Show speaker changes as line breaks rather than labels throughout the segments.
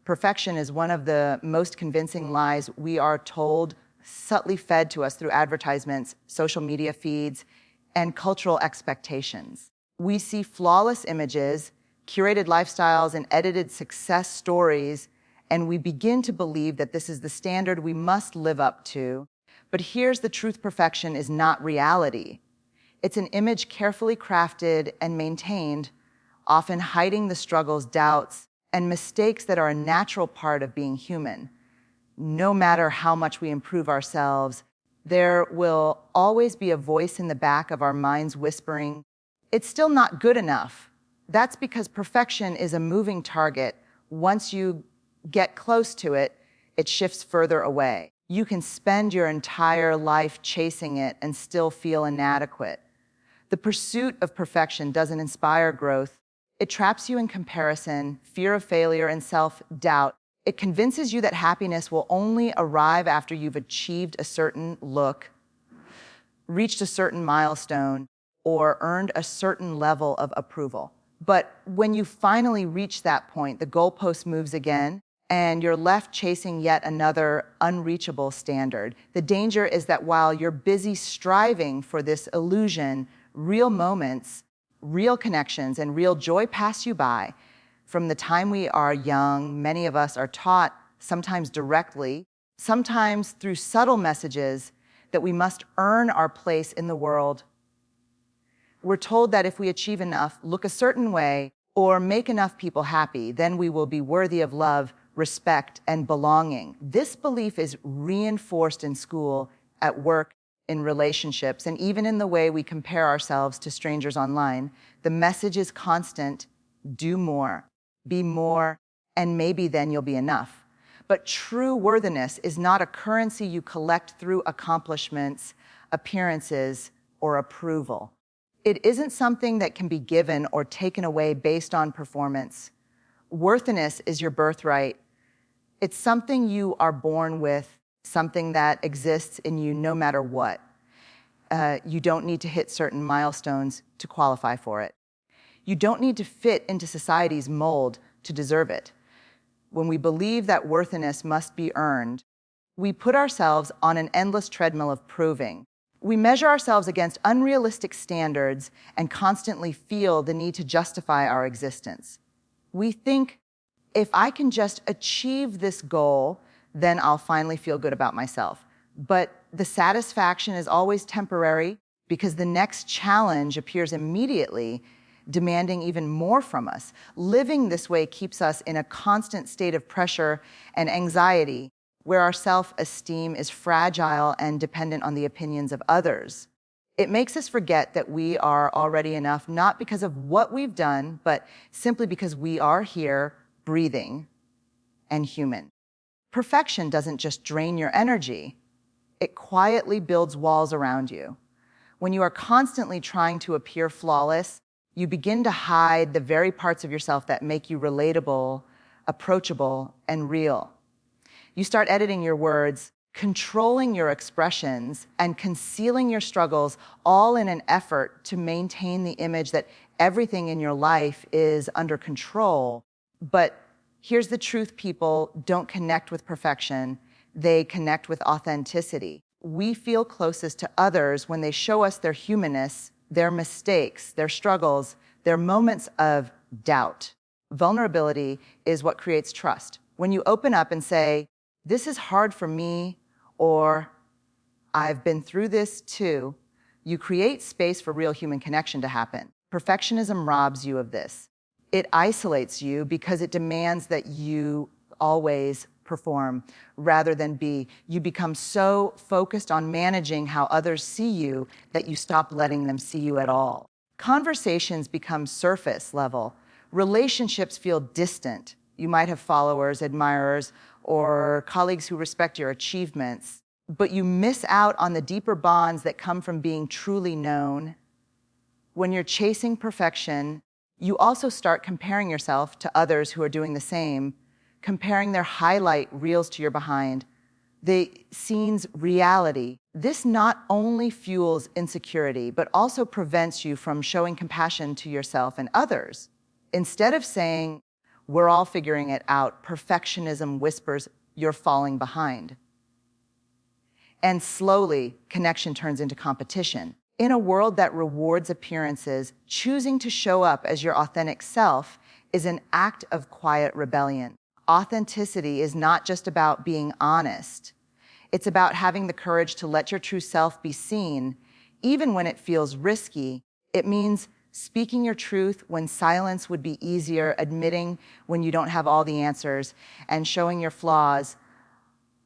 Perfection is one of the most convincing lies we are told, subtly fed to us through advertisements, social media feeds, and cultural expectations. We see flawless images, curated lifestyles, and edited success stories, and we begin to believe that this is the standard we must live up to. But here's the truth: perfection is not reality. It's an image carefully crafted and maintained, often hiding the struggles, doubts, and mistakes that are a natural part of being human. No matter how much we improve ourselves, there will always be a voice in the back of our minds whispering, "It's still not good enough." That's because perfection is a moving target. Once you get close to it, it shifts further away. You can spend your entire life chasing it and still feel inadequate. The pursuit of perfection doesn't inspire growth. It traps you in comparison, fear of failure, and self-doubt. It convinces you that happiness will only arrive after you've achieved a certain look, reached a certain milestone, or earned a certain level of approval. But when you finally reach that point, the goalpost moves again, and you're left chasing yet another unreachable standard. The danger is that while you're busy striving for this illusion, real moments, real connections, and real joy pass you by. From the time we are young, many of us are taught, sometimes directly, sometimes through subtle messages, that we must earn our place in the world. We're told that if we achieve enough, look a certain way, or make enough people happy, then we will be worthy of love, respect, and belonging. This belief is reinforced in school, at work, in relationships, and even in the way we compare ourselves to strangers online. The message is constant: do more, be more, and maybe then you'll be enough. But true worthiness is not a currency you collect through accomplishments, appearances, or approval. It isn't something that can be given or taken away based on performance. Worthiness is your birthright. It's something you are born with, something that exists in you no matter what. You don't need to hit certain milestones to qualify for it. You don't need to fit into society's mold to deserve it. When we believe that worthiness must be earned, we put ourselves on an endless treadmill of proving. We measure ourselves against unrealistic standards and constantly feel the need to justify our existence. We think, if I can just achieve this goal, then I'll finally feel good about myself. But the satisfaction is always temporary because the next challenge appears immediately, demanding even more from us. Living this way keeps us in a constant state of pressure and anxiety, where our self-esteem is fragile and dependent on the opinions of others. It makes us forget that we are already enough, not because of what we've done, but simply because we are here, breathing, and human. Perfection doesn't just drain your energy, it quietly builds walls around you. When you are constantly trying to appear flawless, you begin to hide the very parts of yourself that make you relatable, approachable, and real. You start editing your words, controlling your expressions, and concealing your struggles, all in an effort to maintain the image that everything in your life is under control. But here's the truth: people don't connect with perfection, they connect with authenticity. We feel closest to others when they show us their humanness, their mistakes, their struggles, their moments of doubt. Vulnerability is what creates trust. When you open up and say, "This is hard for me," or "I've been through this too," you create space for real human connection to happen. Perfectionism robs you of this. It isolates you because it demands that you always perform rather than be. You become so focused on managing how others see you that you stop letting them see you at all. Conversations become surface level. Relationships feel distant. You might have followers, admirers, or colleagues who respect your achievements, but you miss out on the deeper bonds that come from being truly known. When you're chasing perfection, you also start comparing yourself to others who are doing the same, comparing their highlight reels to your behind the scene's reality. This not only fuels insecurity, but also prevents you from showing compassion to yourself and others. Instead of saying, We're all figuring it out. Perfectionism whispers, you're falling behind. And slowly, connection turns into competition. In a world that rewards appearances, choosing to show up as your authentic self is an act of quiet rebellion. Authenticity is not just about being honest. It's about having the courage to let your true self be seen, even when it feels risky. It means speaking your truth when silence would be easier, admitting when you don't have all the answers, and showing your flaws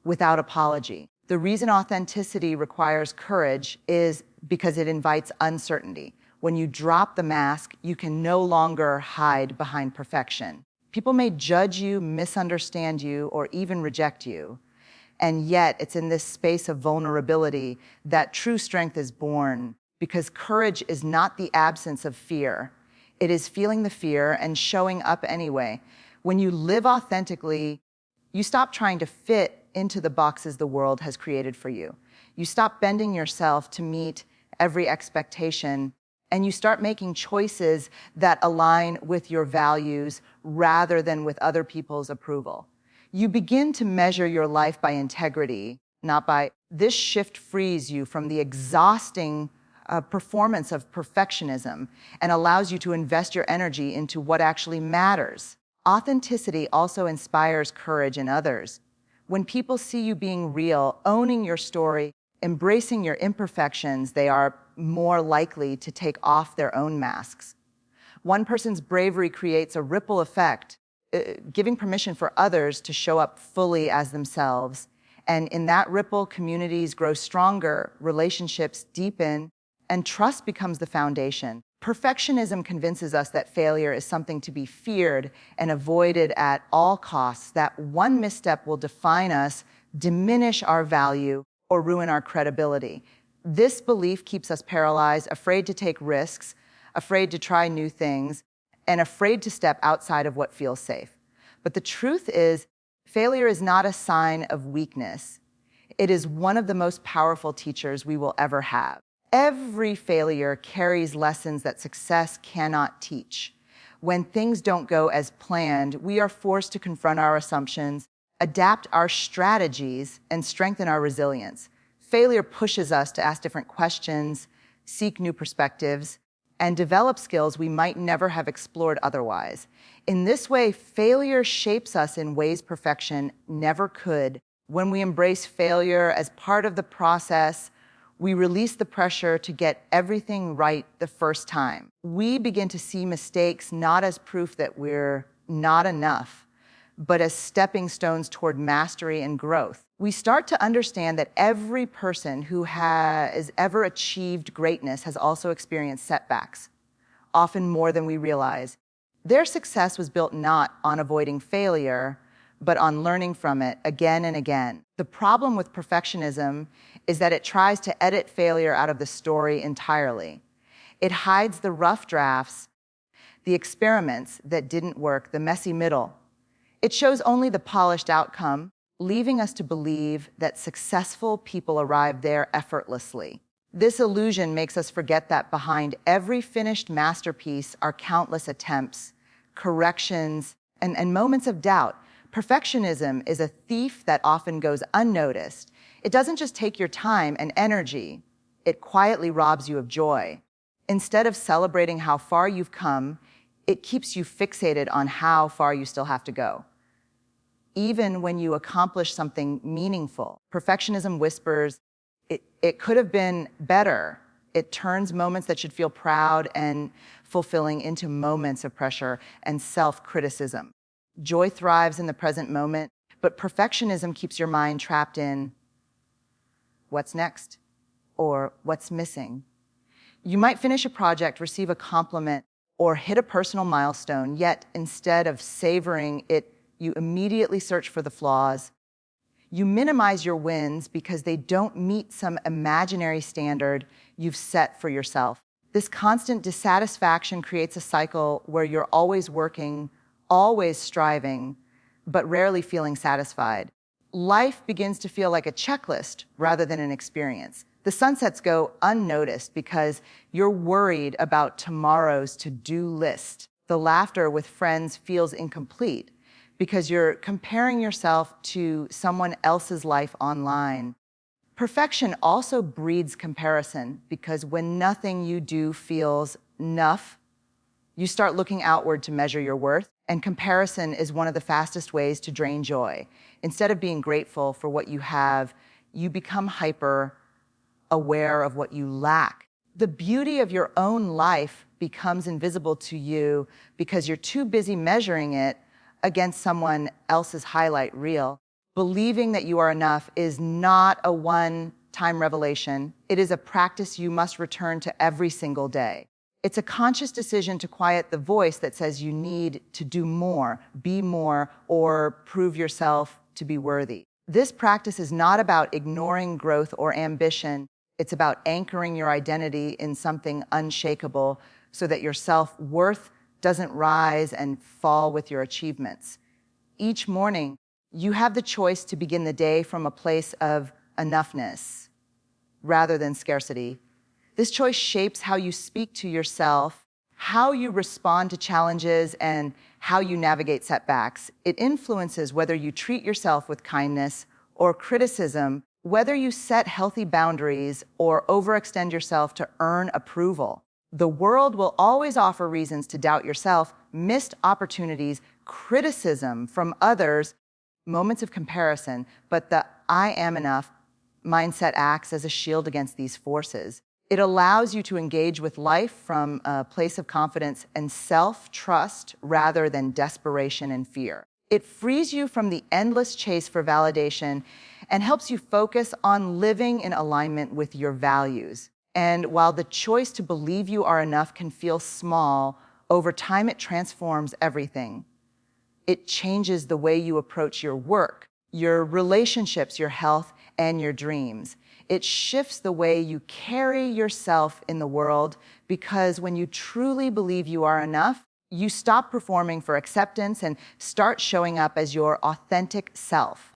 without apology. The reason authenticity requires courage is because it invites uncertainty. When you drop the mask, you can no longer hide behind perfection. People may judge you, misunderstand you, or even reject you. And yet, it's in this space of vulnerability that true strength is born, because courage is not the absence of fear. It is feeling the fear and showing up anyway. When you live authentically, you stop trying to fit into the boxes the world has created for you. You stop bending yourself to meet every expectation, and you start making choices that align with your values rather than with other people's approval. You begin to measure your life by integrity, not by... This shift frees you from the exhausting performance of perfectionism and allows you to invest your energy into what actually matters. Authenticity also inspires courage in others. When people see you being real, owning your story, embracing your imperfections, they are more likely to take off their own masks. One person's bravery creates a ripple effect, giving permission for others to show up fully as themselves. And in that ripple, communities grow stronger, relationships deepen, and trust becomes the foundation. Perfectionism convinces us that failure is something to be feared and avoided at all costs, that one misstep will define us, diminish our value, or ruin our credibility. This belief keeps us paralyzed, afraid to take risks, afraid to try new things, and afraid to step outside of what feels safe. But the truth is, failure is not a sign of weakness. It is one of the most powerful teachers we will ever have. Every failure carries lessons that success cannot teach. When things don't go as planned, we are forced to confront our assumptions, adapt our strategies, and strengthen our resilience. Failure pushes us to ask different questions, seek new perspectives, and develop skills we might never have explored otherwise. In this way, failure shapes us in ways perfection never could. When we embrace failure as part of the process, we release the pressure to get everything right the first time. We begin to see mistakes not as proof that we're not enough, but as stepping stones toward mastery and growth. We start to understand that every person who has ever achieved greatness has also experienced setbacks, often more than we realize. Their success was built not on avoiding failure, but on learning from it again and again. The problem with perfectionism is that it tries to edit failure out of the story entirely. It hides the rough drafts, the experiments that didn't work, the messy middle. It shows only the polished outcome, leaving us to believe that successful people arrive there effortlessly. This illusion makes us forget that behind every finished masterpiece are countless attempts, corrections, and moments of doubt. Perfectionism is a thief that often goes unnoticed. It doesn't just take your time and energy, it quietly robs you of joy. Instead of celebrating how far you've come, it keeps you fixated on how far you still have to go. Even when you accomplish something meaningful, perfectionism whispers, it could have been better. It turns moments that should feel proud and fulfilling into moments of pressure and self-criticism. Joy thrives in the present moment, but perfectionism keeps your mind trapped in what's next or what's missing. You might finish a project, receive a compliment, or hit a personal milestone, yet instead of savoring it, you immediately search for the flaws. You minimize your wins because they don't meet some imaginary standard you've set for yourself. This constant dissatisfaction creates a cycle where you're always working, always striving, but rarely feeling satisfied. Life begins to feel like a checklist rather than an experience. The sunsets go unnoticed because you're worried about tomorrow's to-do list. The laughter with friends feels incomplete because you're comparing yourself to someone else's life online. Perfection also breeds comparison because when nothing you do feels enough, you start looking outward to measure your worth, and comparison is one of the fastest ways to drain joy. Instead of being grateful for what you have, you become hyper aware of what you lack. The beauty of your own life becomes invisible to you because you're too busy measuring it against someone else's highlight reel. Believing that you are enough is not a one-time revelation. It is a practice you must return to every single day. It's a conscious decision to quiet the voice that says you need to do more, be more, or prove yourself to be worthy. This practice is not about ignoring growth or ambition. It's about anchoring your identity in something unshakable so that your self-worth doesn't rise and fall with your achievements. Each morning, you have the choice to begin the day from a place of enoughness rather than scarcity. This choice shapes how you speak to yourself, how you respond to challenges, and how you navigate setbacks. It influences whether you treat yourself with kindness or criticism, whether you set healthy boundaries or overextend yourself to earn approval. The world will always offer reasons to doubt yourself, missed opportunities, criticism from others, moments of comparison, but the "I am enough" mindset acts as a shield against these forces. It allows you to engage with life from a place of confidence and self-trust rather than desperation and fear. It frees you from the endless chase for validation and helps you focus on living in alignment with your values. And while the choice to believe you are enough can feel small, over time it transforms everything. It changes the way you approach your work, your relationships, your health, and your dreams. It shifts the way you carry yourself in the world because when you truly believe you are enough, you stop performing for acceptance and start showing up as your authentic self.